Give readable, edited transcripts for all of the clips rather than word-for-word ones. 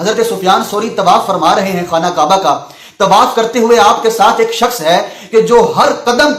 حضرت سفیان ثوری طواف فرما رہے ہیں خانہ کعبہ کا، طواف کرتے ہوئے آپ کے ساتھ ایک شخص ہے کہ جو ہر قدم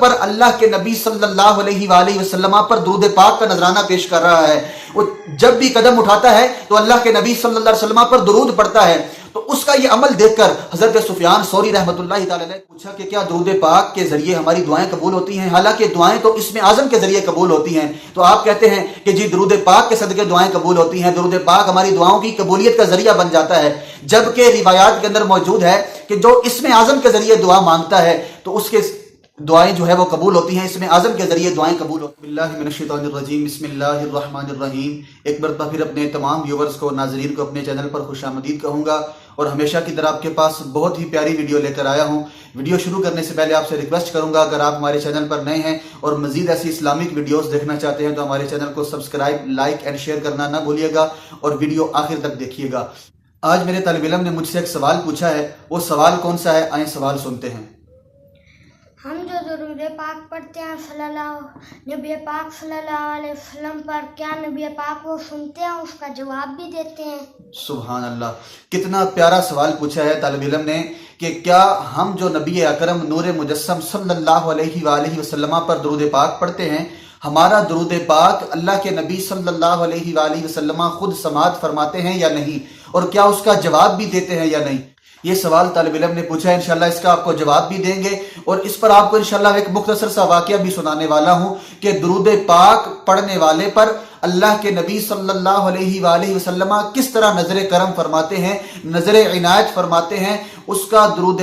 پر اللہ کے نبی صلی اللہ علیہ وآلہ وسلم پر درود پاک کا نذرانہ پیش کر رہا ہے. وہ جب بھی قدم اٹھاتا ہے تو اللہ کے نبی صلی اللہ علیہ وسلم پر درود پڑھتا ہے. تو اس کا یہ عمل دیکھ کر حضرت سفیان ثوری رحمۃ اللہ تعالی علیہ پوچھا کہ کیا درود پاک کے ذریعے ہماری دعائیں قبول ہوتی ہیں؟ حالانکہ دعائیں تو اسم اعظم کے ذریعے قبول ہوتی ہیں. تو آپ کہتے ہیں کہ جی درود پاک کے صدقے دعائیں قبول ہوتی ہیں، درود پاک ہماری دعاؤں کی قبولیت کا ذریعہ بن جاتا ہے. جبکہ روایات کے اندر موجود ہے کہ جو اسم اعظم کے ذریعے دعا مانگتا ہے تو اس کے دعائیں جو ہے وہ قبول ہوتی ہیں، اس میں اعظم کے ذریعے دعائیں قبول ہوتی ہیں. اللہ من الشیطان الرجیم، بسم اللہ الرحمن الرحیم. ایک مرتبہ پھر اپنے تمام ویورز کو، ناظرین کو اپنے چینل پر خوش آمدید کہوں گا، اور ہمیشہ کی طرح آپ کے پاس بہت ہی پیاری ویڈیو لے کر آیا ہوں. ویڈیو شروع کرنے سے پہلے آپ سے ریکویسٹ کروں گا، اگر آپ ہمارے چینل پر نئے ہیں اور مزید ایسی اسلامک ویڈیوز دیکھنا چاہتے ہیں تو ہمارے چینل کو سبسکرائب، لائک اینڈ شیئر کرنا نہ بھولیے گا، اور ویڈیو آخر تک دیکھیے گا. آج میرے طالب علم نے مجھ سے ایک سوال پوچھا ہے. وہ سوال کون سا ہے؟ آئیں سوال سنتے ہیں. ہم جو درود پاک پڑھتے ہیں نبی پاک صلی اللہ علیہ وسلم پر، کیا نبی پاک وہ سنتے ہیں، اس کا جواب بھی دیتے ہیں؟ سبحان اللہ، کتنا پیارا سوال پوچھا ہے طالب علم نے کہ کیا ہم جو نبی اکرم نور مجسم صلی اللہ علیہ وآلہ وسلم پر درود پاک پڑھتے ہیں، ہمارا درود پاک اللہ کے نبی صلی اللہ علیہ وآلہ وسلم خود سماعت فرماتے ہیں یا نہیں، اور کیا اس کا جواب بھی دیتے ہیں یا نہیں؟ یہ سوال طالب علم نے پوچھا ہے. انشاءاللہ اس کا آپ کو جواب بھی دیں گے، اور اس پر آپ کو انشاءاللہ ایک مختصر سا واقعہ بھی سنانے والا ہوں کہ درود پاک پڑھنے والے پر اللہ کے نبی صلی اللہ علیہ وآلہ وسلم کس طرح نظر کرم فرماتے ہیں، نظر عنایت فرماتے ہیں. اس کا درود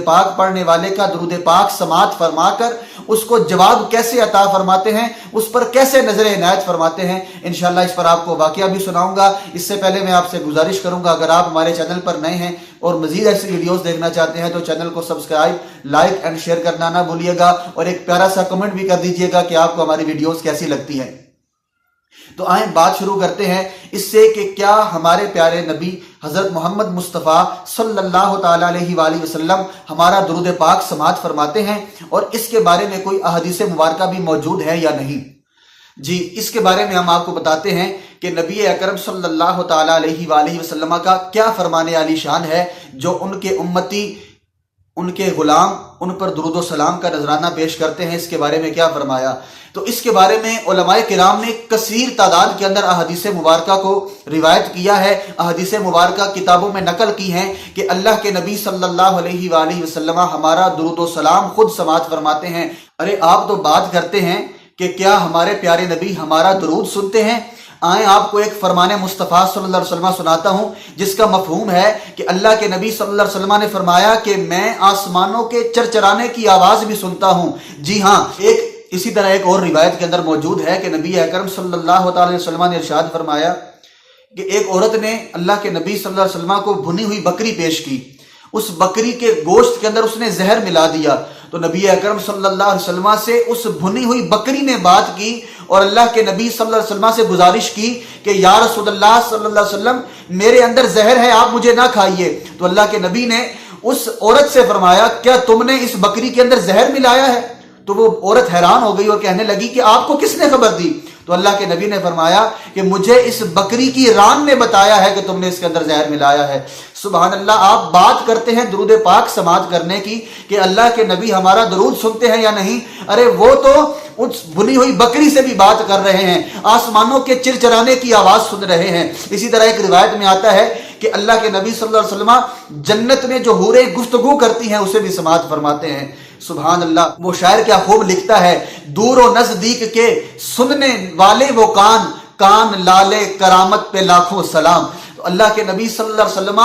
پاک پڑھنے والے کا درود پاک سماعت فرما کر اس کو جواب کیسے عطا فرماتے ہیں، اس پر کیسے نظر عنایت فرماتے ہیں. انشاءاللہ اس پر آپ کو واقعہ بھی سناؤں گا. اس سے پہلے میں آپ سے گزارش کروں گا، اگر آپ ہمارے چینل پر نئے ہیں اور مزید ایسی ویڈیوز دیکھنا چاہتے ہیں تو چینل کو سبسکرائب، لائک اینڈ شیئر کرنا نہ بھولیے گا، اور ایک پیارا سا کمنٹ بھی کر دیجئے گا کہ آپ کو ہماری ویڈیوز کیسی لگتی ہیں. تو آئیں بات شروع کرتے ہیں اس سے کہ کیا ہمارے پیارے نبی حضرت محمد مصطفیٰ صلی اللہ تعالیٰ علیہ وآلہ وسلم ہمارا درود پاک سماعت فرماتے ہیں، اور اس کے بارے میں کوئی احادیث مبارکہ بھی موجود ہے یا نہیں. جی اس کے بارے میں ہم آپ کو بتاتے ہیں کہ نبی اکرم صلی اللہ تعالیٰ علیہ وآلہ وسلم کا کیا فرمان عالی شان ہے جو ان کے امتی، ان کے غلام ان پر درود و سلام کا نذرانہ پیش کرتے ہیں. اس کے بارے میں کیا فرمایا؟ تو اس کے بارے میں علماء کرام نے کثیر تعداد کے اندر احادیث مبارکہ کو روایت کیا ہے، احادیث مبارکہ کتابوں میں نقل کی ہیں کہ اللہ کے نبی صلی اللہ علیہ وآلہ وسلم ہمارا درود و سلام خود سماعت فرماتے ہیں. ارے آپ تو بات کرتے ہیں کہ کیا ہمارے پیارے نبی ہمارا درود سنتے ہیں. آئیں آپ کو ایک فرمان مصطفیٰ صلی اللہ علیہ وسلم سناتا ہوں جس کا مفہوم ہے کہ اللہ کے نبی صلی اللہ علیہ وسلم نے فرمایا کہ میں آسمانوں کے چرچرانے کی آواز بھی سنتا ہوں. جی ہاں، اسی طرح ایک اور روایت کے اندر موجود ہے کہ نبی اکرم صلی اللہ علیہ وسلم نے ارشاد فرمایا کہ ایک عورت نے اللہ کے نبی صلی اللہ علیہ وسلم کو بھنی ہوئی بکری پیش کی. اس بکری کے گوشت کے اندر اس نے زہر ملا دیا. تو نبی اکرم صلی اللہ علیہ وسلم سے اس بھنی ہوئی بکری نے بات کی اور اللہ کے نبی صلی اللہ علیہ وسلم سے گزارش کی کہ یا رسول اللہ صلی اللہ علیہ وسلم میرے اندر زہر ہے، آپ مجھے نہ کھائیے. تو اللہ کے نبی نے اس عورت سے فرمایا کیا تم نے اس بکری کے اندر زہر ملایا ہے؟ تو وہ عورت حیران ہو گئی اور کہنے لگی کہ آپ کو کس نے خبر دی؟ تو اللہ کے نبی نے فرمایا کہ مجھے اس بکری کی ران نے بتایا ہے کہ تم نے اس کے اندر زہر ملایا ہے. سبحان اللہ. آپ بات کرتے ہیں درود پاک سماعت کرنے کی کہ اللہ کے نبی ہمارا درود سنتے ہیں یا نہیں. ارے وہ تو اس بھنی ہوئی بکری سے بھی بات کر رہے ہیں، آسمانوں کے چرچرانے کی آواز سن رہے ہیں. اسی طرح ایک روایت میں آتا ہے کہ اللہ کے نبی صلی اللہ علیہ وسلم جنت میں جو حوریں گفتگو کرتی ہیں اسے بھی سماعت فرماتے ہیں. سبحان اللہ. وہ شاعر کیا خوب لکھتا ہے، دور و نزدیک کے سننے والے وہ کان لالے کرامت پہ لاکھوں سلام. تو اللہ کے نبی صلی اللہ علیہ وسلم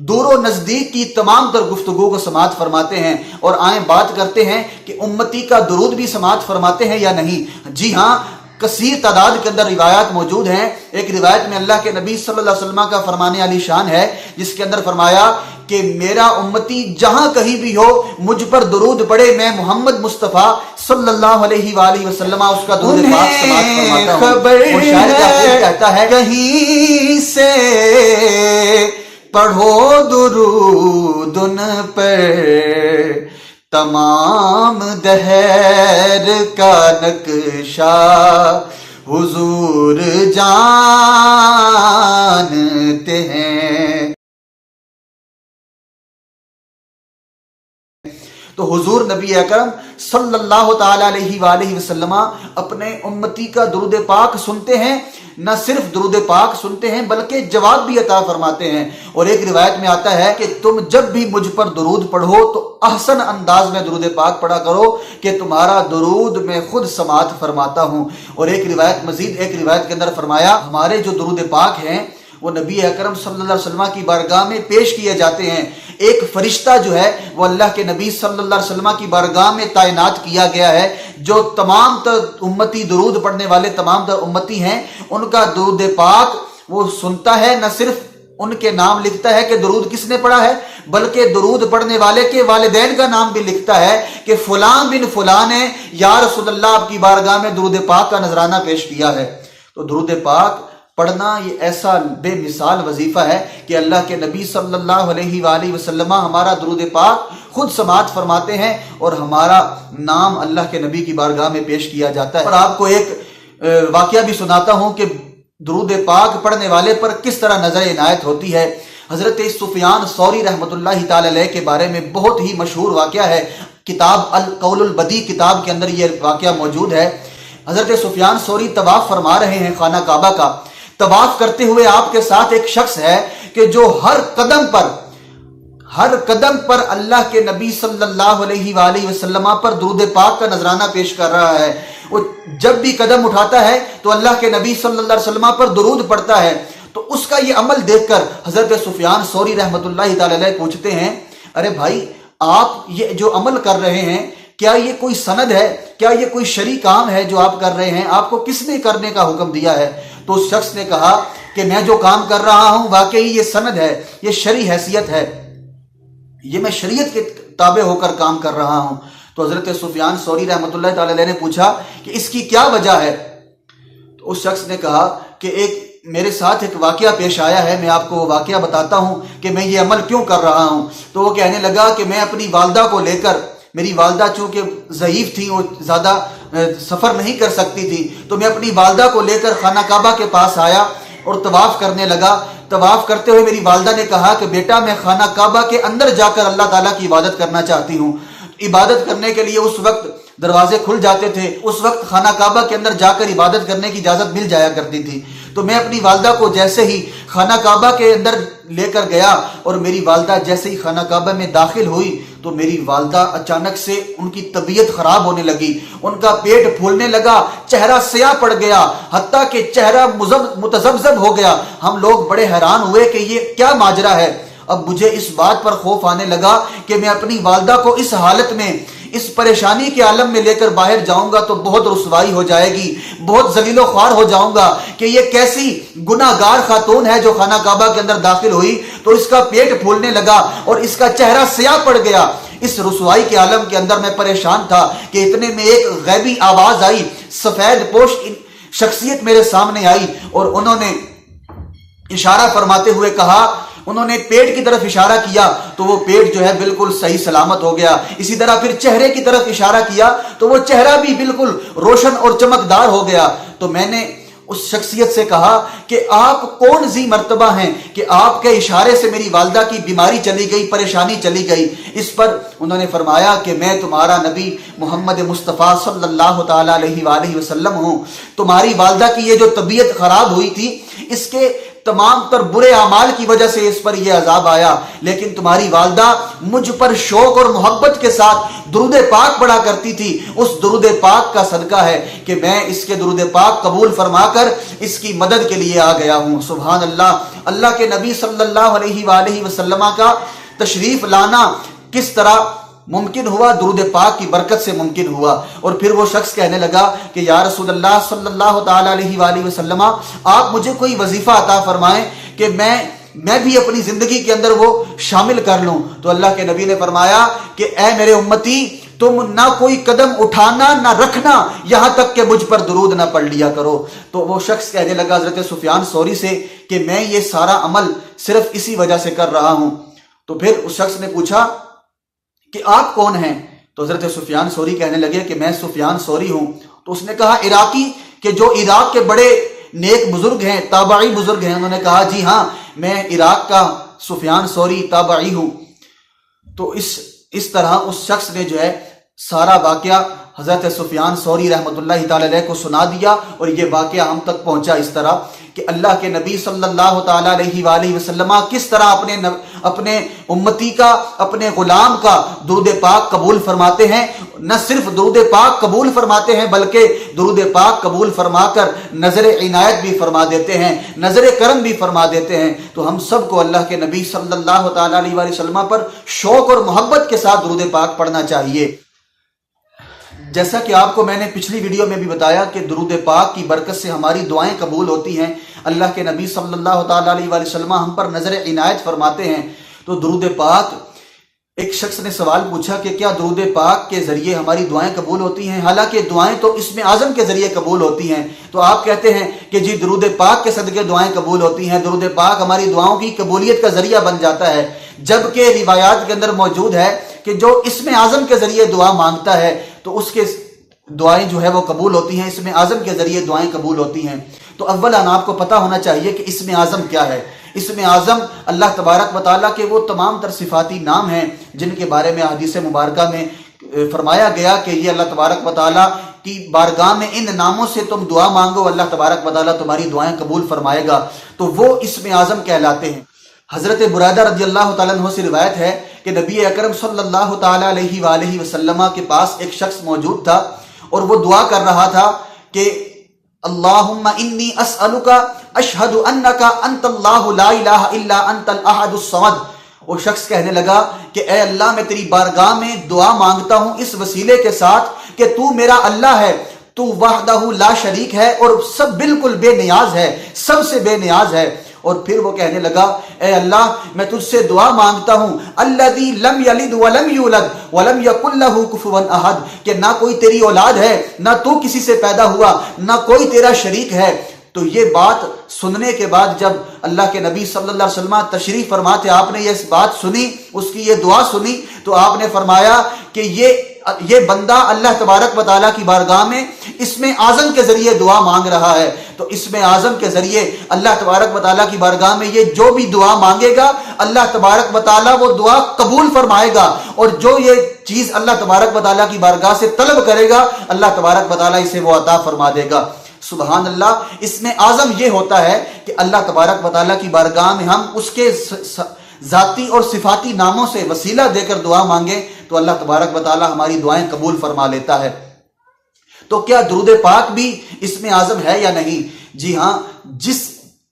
دور و نزدیک کی تمام تر گفتگو کو سماعت فرماتے ہیں. اور آئیں بات کرتے ہیں کہ امتی کا درود بھی سماعت فرماتے ہیں یا نہیں. جی ہاں، کثیر تعداد کے اندر روایات موجود ہیں. ایک روایت میں اللہ کے نبی صلی اللہ علیہ وسلم کا فرمان عالی شان ہے جس کے اندر فرمایا کہ میرا امتی جہاں کہیں بھی ہو مجھ پر درود پڑے، میں محمد مصطفیٰ صلی اللہ علیہ وآلہ وسلم اس کا درود پاک سماعت فرماتا ہوں. اور شاعر کیا خوب کہتا ہے، کہیں سے پڑھو درود ان پر تمام دہر کا نقشہ حضور جانتے ہیں۔ تو حضور نبی اکرم صلی اللہ تعالی علیہ وآلہ وسلم اپنے امتی کا درود پاک سنتے ہیں، نہ صرف درود پاک سنتے ہیں بلکہ جواب بھی عطا فرماتے ہیں۔ اور ایک روایت میں آتا ہے کہ تم جب بھی مجھ پر درود پڑھو تو احسن انداز میں درود پاک پڑھا کرو کہ تمہارا درود میں خود سماعت فرماتا ہوں۔ اور ایک روایت کے اندر فرمایا ہمارے جو درود پاک ہیں وہ نبی اکرم صلی اللہ علیہ وسلم کی بارگاہ میں پیش کیے جاتے ہیں۔ ایک فرشتہ جو ہے وہ اللہ کے نبی صلی اللہ علیہ وسلم کی بارگاہ میں تعینات کیا گیا ہے، جو تمام تر امتی درود پڑھنے والے تمام تر امتی ہیں ان کا درود پاک وہ سنتا ہے، نہ صرف ان کے نام لکھتا ہے کہ درود کس نے پڑھا ہے بلکہ درود پڑھنے والے کے والدین کا نام بھی لکھتا ہے کہ فلاں بن فلاں نے یا رسول اللہ آپ کی بارگاہ میں درود پاک کا نذرانہ پیش کیا ہے۔ تو درود پاک پڑھنا یہ ایسا بے مثال وظیفہ ہے کہ اللہ کے نبی صلی اللہ علیہ وآلہ وسلم ہمارا درود پاک خود سماعت فرماتے ہیں اور ہمارا نام اللہ کے نبی کی بارگاہ میں پیش کیا جاتا ہے۔ اور آپ کو ایک واقعہ بھی سناتا ہوں کہ درود پاک پڑھنے والے پر کس طرح نظر عنایت ہوتی ہے۔ حضرت سفیان ثوری رحمۃ اللہ تعالی علیہ کے بارے میں بہت ہی مشہور واقعہ ہے، کتاب القول البدیع کتاب کے اندر یہ واقعہ موجود ہے۔ حضرت سفیان ثوری طواف فرما رہے ہیں خانہ کعبہ کا۔ طواف کرتے ہوئے آپ کے ساتھ ایک شخص ہے کہ جو ہر قدم پر اللہ کے نبی صلی اللہ علیہ وآلہ وسلم پر درود پاک کا نذرانہ پیش کر رہا ہے۔ وہ جب بھی قدم اٹھاتا ہے تو اللہ کے نبی صلی اللہ علیہ وسلم پر درود پڑھتا ہے۔ تو اس کا یہ عمل دیکھ کر حضرت سفیان ثوری رحمۃ اللہ تعالی علیہ پوچھتے ہیں، ارے بھائی آپ یہ جو عمل کر رہے ہیں کیا یہ کوئی سند ہے، کیا یہ کوئی شرعی کام ہے جو آپ کر رہے ہیں، آپ کو کس نے کرنے کا حکم دیا ہے؟ تو اس شخص نے کہا کہ میں جو کام کر رہا ہوں واقعی یہ سند ہے، یہ شرعی حیثیت ہے، یہ میں شریعت کے تابع ہو کر کام کر رہا ہوں۔ تو حضرت سفیان ثوری رحمۃ اللہ تعالی علیہ نے پوچھا کہ اس کی کیا وجہ ہے؟ تو اس شخص نے کہا کہ میرے ساتھ ایک واقعہ پیش آیا ہے، میں آپ کو وہ واقعہ بتاتا ہوں کہ میں یہ عمل کیوں کر رہا ہوں۔ تو وہ کہنے لگا کہ میں اپنی والدہ کو لے کر، میری والدہ چونکہ ضعیف تھی، وہ زیادہ سفر نہیں کر سکتی تھی، تو میں اپنی والدہ کو لے کر خانہ کعبہ کے پاس آیا اور طواف کرنے لگا۔ طواف کرتے ہوئے میری والدہ نے کہا کہ بیٹا میں خانہ کعبہ کے اندر جا کر اللہ تعالیٰ کی عبادت کرنا چاہتی ہوں۔ عبادت کرنے کے لیے اس وقت دروازے کھل جاتے تھے، اس وقت خانہ کعبہ کے اندر جا کر عبادت کرنے کی اجازت مل جایا کرتی تھی۔ تو میں اپنی والدہ کو جیسے ہی خانہ کعبہ کے اندر لے کر گیا اور میری والدہ جیسے ہی خانہ کعبہ میں داخل ہوئی تو میری والدہ اچانک سے ان کی طبیعت خراب ہونے لگی، ان کا پیٹ پھولنے لگا، چہرہ سیاہ پڑ گیا، حتیٰ کہ چہرہ متذبذب ہو گیا۔ ہم لوگ بڑے حیران ہوئے کہ یہ کیا ماجرا ہے۔ اب مجھے اس بات پر خوف آنے لگا کہ میں اپنی والدہ کو اس حالت میں، اس پریشانی کے عالم میں لے کر باہر جاؤں گا تو بہت رسوائی ہو جائے گی، بہت ذلیل و خوار ہو جاؤں گا کہ یہ کیسی گناہ گار خاتون ہے جو خانہ کعبہ کے اندر داخل ہوئی تو اس کا پیٹ پھولنے لگا اور اس کا چہرہ سیاہ پڑ گیا۔ اس رسوائی کے عالم کے اندر میں پریشان تھا کہ اتنے میں ایک غیبی آواز آئی، سفید پوش شخصیت میرے سامنے آئی اور انہوں نے اشارہ فرماتے ہوئے کہا، انہوں نے پیٹ کی طرف اشارہ کیا تو وہ پیٹ جو ہے بالکل صحیح سلامت ہو گیا۔ اسی طرح پھر چہرے کی طرف اشارہ کیا تو وہ چہرہ بھی بالکل روشن اور چمکدار ہو گیا۔ تو میں نے اس شخصیت سے کہا کہ آپ کون سی مرتبہ ہیں کہ آپ کے اشارے سے میری والدہ کی بیماری چلی گئی، پریشانی چلی گئی؟ اس پر انہوں نے فرمایا کہ میں تمہارا نبی محمد مصطفیٰ صلی اللہ تعالی علیہ وآلہ وسلم ہوں۔ تمہاری والدہ کی یہ جو طبیعت خراب ہوئی تھی اس کے تمام تر برے اعمال کی وجہ سے اس پر یہ عذاب آیا، لیکن تمہاری والدہ مجھ پر شوق اور محبت کے ساتھ درود پاک پڑھا کرتی تھی، اس درود پاک کا صدقہ ہے کہ میں اس کے درود پاک قبول فرما کر اس کی مدد کے لیے آ گیا ہوں۔ سبحان اللہ! اللہ کے نبی صلی اللہ علیہ وآلہ وسلم کا تشریف لانا کس طرح ممکن ہوا؟ درود پاک کی برکت سے ممکن ہوا۔ اور پھر وہ شخص کہنے لگا کہ یا رسول اللہ صلی اللہ تعالی علیہ وآلہ وسلم آپ مجھے کوئی وظیفہ عطا فرمائیں کہ میں بھی اپنی زندگی کے اندر وہ شامل کر لوں۔ تو اللہ کے نبی نے فرمایا کہ اے میرے امتی، تم نہ کوئی قدم اٹھانا نہ رکھنا یہاں تک کہ مجھ پر درود نہ پڑھ لیا کرو۔ تو وہ شخص کہنے لگا حضرت سفیان ثوری سے کہ میں یہ سارا عمل صرف اسی وجہ سے کر رہا ہوں۔ تو پھر اس شخص نے پوچھا کہ آپ کون ہیں؟ تو حضرت سفیان ثوری کہنے لگے کہ میں سفیان ثوری ہوں۔ تو اس نے کہا عراقی کہ جو عراق کے بڑے نیک بزرگ ہیں، تابعی بزرگ ہیں، انہوں نے کہا جی ہاں میں عراق کا سفیان ثوری تابعی ہوں. تو اس طرح اس شخص نے جو ہے سارا واقعہ حضرت سفیان ثوری رحمۃ اللہ تعالی علیہ کو سنا دیا، اور یہ واقعہ ہم تک پہنچا اس طرح کہ اللہ کے نبی صلی اللہ تعالی علیہ وآلہ وسلم کس طرح اپنے امتی کا، اپنے غلام کا درود پاک قبول فرماتے ہیں. نہ صرف درود پاک قبول فرماتے ہیں بلکہ درود پاک قبول فرما کر نظر عنایت بھی فرما دیتے ہیں، نظر کرم بھی فرما دیتے ہیں. تو ہم سب کو اللہ کے نبی صلی اللہ تعالی علیہ وآلہ وسلم پر شوق اور محبت کے ساتھ درود پاک پڑھنا چاہیے. جیسا کہ آپ کو میں نے پچھلی ویڈیو میں بھی بتایا کہ درود پاک کی برکت سے ہماری دعائیں قبول ہوتی ہیں. اللہ کے نبی صلی اللہ تعالی علیہ وآلہ وسلم ہم پر نظر عنایت فرماتے ہیں. تو درود پاک، ایک شخص نے سوال پوچھا کہ کیا درود پاک کے ذریعے ہماری دعائیں قبول ہوتی ہیں؟ حالانکہ دعائیں تو اسم اعظم کے ذریعے قبول ہوتی ہیں. تو آپ کہتے ہیں کہ جی درود پاک کے صدقے دعائیں قبول ہوتی ہیں، درود پاک ہماری دعاؤں کی قبولیت کا ذریعہ بن جاتا ہے. جبکہ روایات کے اندر موجود ہے کہ جو اسم اعظم کے ذریعے دعا مانگتا ہے تو اس کے دعائیں جو ہے وہ قبول ہوتی ہیں، اسم اعظم کے ذریعے دعائیں قبول ہوتی ہیں. تو اولاً آپ کو پتہ ہونا چاہیے کہ اسم اعظم کیا ہے. اسم اعظم اللہ تبارک و تعالیٰ کے وہ تمام تر صفاتی نام ہیں جن کے بارے میں حدیث مبارکہ میں فرمایا گیا کہ یہ اللہ تبارک و تعالیٰ کی بارگاہ میں ان ناموں سے تم دعا مانگو، اللہ تبارک و تعالیٰ تمہاری دعائیں قبول فرمائے گا. تو وہ اسم اعظم کہلاتے ہیں. حضرت برادہ رضی اللہ تعالیٰ عنہ سے روایت ہے کہ نبی اکرم صلی اللہ تعالیٰ علیہ وآلہ وسلم کے پاس ایک شخص موجود تھا اور وہ دعا کر رہا تھا کہ اللہم انی اسألک اشہد انک انت اللہ لا الہ الا انت الاحد الصمد. وہ شخص کہنے لگا کہ اے اللہ میں تیری بارگاہ میں دعا مانگتا ہوں اس وسیلے کے ساتھ کہ تو میرا اللہ ہے، تو وحدہ لا شریک ہے اور سب بالکل بے نیاز ہے، سب سے بے نیاز ہے. اور پھر وہ کہنے لگا اے اللہ میں تجھ سے دعا مانگتا ہوں الذی لم یلد ولم یولد ولم یکن لہ کفوا احد، کہ نہ کوئی تیری اولاد ہے، نہ تو کسی سے پیدا ہوا، نہ کوئی تیرا شریک ہے. تو یہ بات سننے کے بعد جب اللہ کے نبی صلی اللہ علیہ وسلم تشریف فرما تھے، آپ نے یہ بات سنی، اس کی یہ دعا سنی، تو آپ نے فرمایا کہ یہ بندہ اللہ تبارک و تعالیٰ کی بارگاہ میں اسم اعظم کے ذریعے دعا مانگ رہا ہے. تو اسم اعظم کے ذریعے اللہ تبارک و تعالیٰ کی بارگاہ میں یہ جو بھی دعا مانگے گا اللہ تبارک و تعالیٰ وہ دعا قبول فرمائے گا، اور جو یہ چیز اللہ تبارک و تعالیٰ کی بارگاہ سے طلب کرے گا اللہ تبارک و تعالیٰ اسے وہ عطا فرما دے گا. سبحان اللہ. اسم اعظم یہ ہوتا ہے کہ اللہ تبارک و تعالیٰ کی بارگاہ میں ہم اس کے ذاتی اور صفاتی ناموں سے وسیلہ دے کر دعا مانگیں تو اللہ تبارک و تعالیٰ ہماری دعائیں قبول فرما لیتا ہے. تو کیا درود پاک بھی اسم اعظم ہے یا نہیں؟ جی ہاں، جس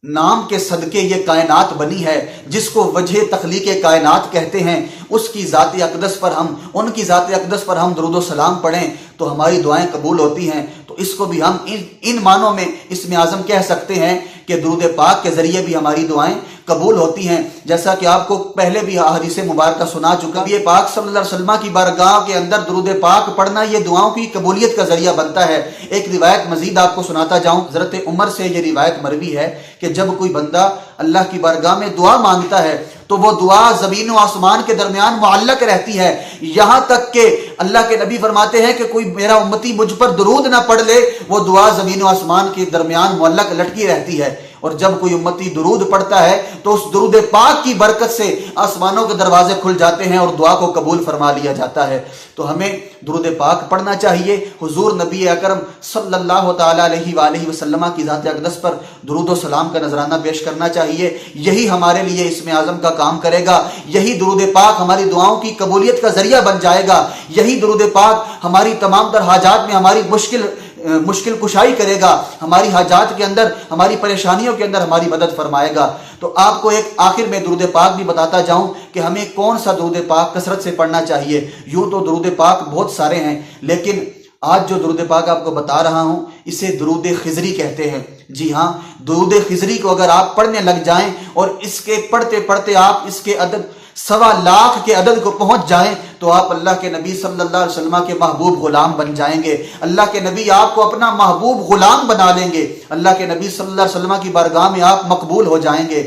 نام کے صدقے یہ کائنات بنی ہے، جس کو وجہ تخلیق کائنات کہتے ہیں، اس کی ذات اقدس پر ان کی ذات اقدس پر ہم درود و سلام پڑھیں تو ہماری دعائیں قبول ہوتی ہیں. تو اس کو بھی ہم ان معنوں میں اسم اعظم کہہ سکتے ہیں کہ درود پاک کے ذریعے بھی ہماری دعائیں قبول ہوتی ہیں. جیسا کہ آپ کو پہلے بھی حدیث مبارکہ سنا چکا، یہ پاک صلی اللہ علیہ وسلم کی بارگاہ کے اندر درود پاک پڑھنا یہ دعاؤں کی قبولیت کا ذریعہ بنتا ہے. ایک روایت مزید آپ کو سناتا جاؤں. حضرت عمر سے یہ روایت مروی ہے کہ جب کوئی بندہ اللہ کی بارگاہ میں دعا مانگتا ہے تو وہ دعا زمین و آسمان کے درمیان معلق رہتی ہے، یہاں تک کہ اللہ کے نبی فرماتے ہیں کہ کوئی میرا امتی مجھ پر درود نہ پڑھ لے وہ دعا زمین و آسمان کے درمیان معلق لٹکی رہتی ہے. اور جب کوئی امتی درود پڑھتا ہے تو اس درود پاک کی برکت سے آسمانوں کے دروازے کھل جاتے ہیں اور دعا کو قبول فرما لیا جاتا ہے. تو ہمیں درود پاک پڑھنا چاہیے، حضور نبی اکرم صلی اللہ تعالی علیہ وآلہ وسلم کی ذات اقدس پر درود و سلام کا نذرانہ پیش کرنا چاہیے. یہی ہمارے لیے اسم اعظم کا کام کرے گا، یہی درود پاک ہماری دعاؤں کی قبولیت کا ذریعہ بن جائے گا، یہی درود پاک ہماری تمام تر حاجات میں ہماری مشکل کشائی کرے گا، ہماری حاجات کے اندر، ہماری پریشانیوں کے اندر ہماری مدد فرمائے گا. تو آپ کو ایک آخر میں درود پاک بھی بتاتا جاؤں کہ ہمیں کون سا درود پاک کثرت سے پڑھنا چاہیے. یوں تو درود پاک بہت سارے ہیں، لیکن آج جو درود پاک آپ کو بتا رہا ہوں اسے درود خضری کہتے ہیں. جی ہاں، درود خضری کو اگر آپ پڑھنے لگ جائیں اور اس کے پڑھتے پڑھتے آپ اس کے عدد 1.25 لاکھ کے عدد کو پہنچ جائیں تو آپ اللہ کے نبی صلی اللہ علیہ وسلم کے محبوب غلام بن جائیں گے. اللہ کے نبی آپ کو اپنا محبوب غلام بنا لیں گے. اللہ کے نبی صلی اللہ علیہ وسلم کی بارگاہ میں آپ مقبول ہو جائیں گے.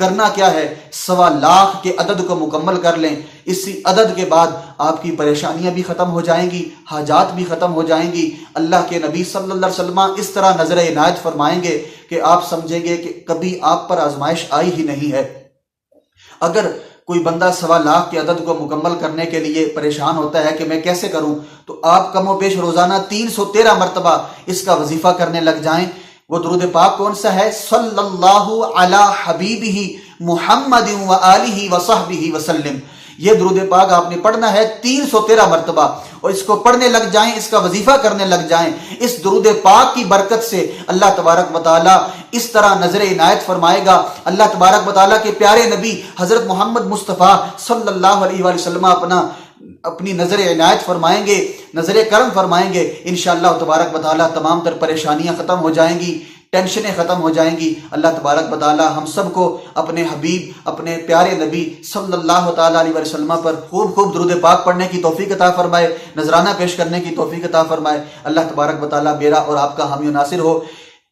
کرنا کیا ہے؟ 1.25 لاکھ کے عدد کو مکمل کر لیں. اسی عدد کے بعد آپ کی پریشانیاں بھی ختم ہو جائیں گی، حاجات بھی ختم ہو جائیں گی. اللہ کے نبی صلی اللہ علیہ وسلم اس طرح نظر عنایت فرمائیں گے کہ آپ سمجھیں گے کہ کبھی آپ پر آزمائش آئی ہی نہیں ہے. اگر کوئی بندہ 1.25 لاکھ کے عدد کو مکمل کرنے کے لیے پریشان ہوتا ہے کہ میں کیسے کروں، تو آپ کم و بیش روزانہ 313 مرتبہ اس کا وظیفہ کرنے لگ جائیں. وہ درود پاک کون سا ہے؟ صلی اللہ علی حبیبہ محمد و آلہ و صحبہ وسلم. یہ درود پاک آپ نے پڑھنا ہے 313 مرتبہ، اور اس کو پڑھنے لگ جائیں، اس کا وظیفہ کرنے لگ جائیں. اس درود پاک کی برکت سے اللہ تبارک و تعالی اس طرح نظر عنایت فرمائے گا. اللہ تبارک و تعالی کے پیارے نبی حضرت محمد مصطفیٰ صلی اللہ علیہ وآلہ وسلم اپنی نظر عنایت فرمائیں گے، نظر کرم فرمائیں گے. انشاءاللہ تبارک و تعالی تمام تر پریشانیاں ختم ہو جائیں گی، ٹینشنیں ختم ہو جائیں گی. اللہ تبارک و تعالی ہم سب کو اپنے حبیب، اپنے پیارے نبی صلی اللہ تعالی علیہ وسلم پر خوب خوب درود پاک پڑھنے کی توفیق عطا فرمائے، نذرانہ پیش کرنے کی توفیق عطا فرمائے. اللہ تبارک و تعالی میرا اور آپ کا حامی و ناصر ہو.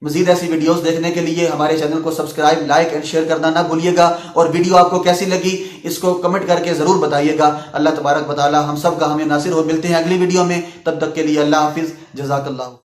مزید ایسی ویڈیوز دیکھنے کے لیے ہمارے چینل کو سبسکرائب، لائک اینڈ شیئر کرنا نہ بھولیے گا، اور ویڈیو آپ کو کیسی لگی اس کو کمنٹ کر کے ضرور بتائیے گا. اللہ تبارک و تعالی ہم سب کا حامی و ناصر ہو. ملتے ہیں اگلی ویڈیو میں، تب تک کے لیے اللہ حافظ. جزاک اللہ.